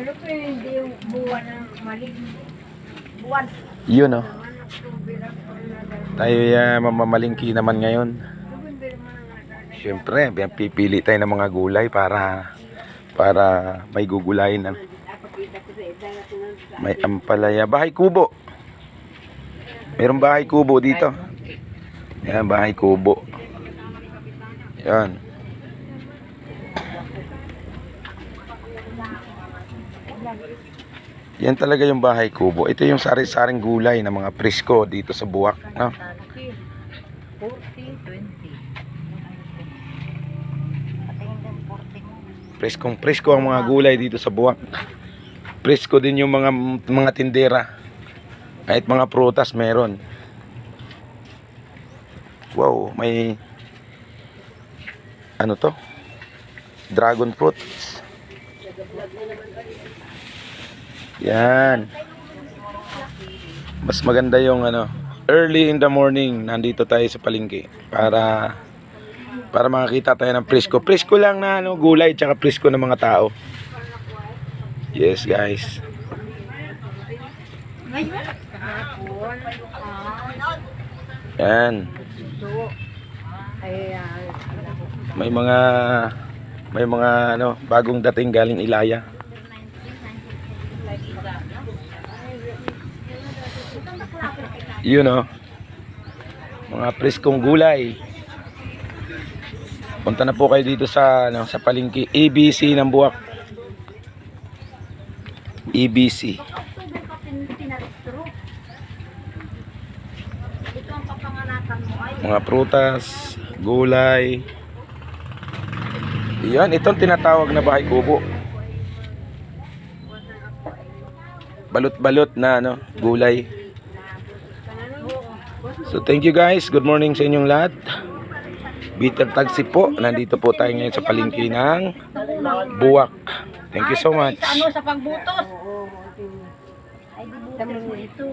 Ano po hindi yung buwan ng malig? Buwan. Yun oh. Tayo mamamalingki naman ngayon. Siyempre, pipili tayo ng mga gulay para may gugulayin na. May ampalaya. Bahay kubo. Mayroong bahay kubo dito. Yan, bahay kubo. Yan. Yan talaga yung bahay kubo. Ito yung sari-saring gulay ng mga presko dito sa Buwak, no? 40, 20. Presko ang mga gulay dito sa Buwak. Presko din yung mga tindera. Kahit mga prutas meron. Wow, may ano to? Dragon fruits. Yan. Mas maganda yung early in the morning nandito tayo sa palengke para makakita tayo ng presko. Presko lang na gulay tsaka presko ng mga tao. Yes, guys. Yan. May mga bagong dating galing Ilaya. Yun mga preskong gulay. Punta na po kayo dito sa palengke ABC ng Buwak. ABC. Mga prutas, gulay. Yan, itong tinatawag na bahay kubo. Balot-balot na gulay. So thank you guys. Good morning sa inyong lahat. Bitter Taxi po. Nandito po tayo ngayon sa palengke ng Buwak. Thank you so much. Sa pagbutos? Ay, di butos ito.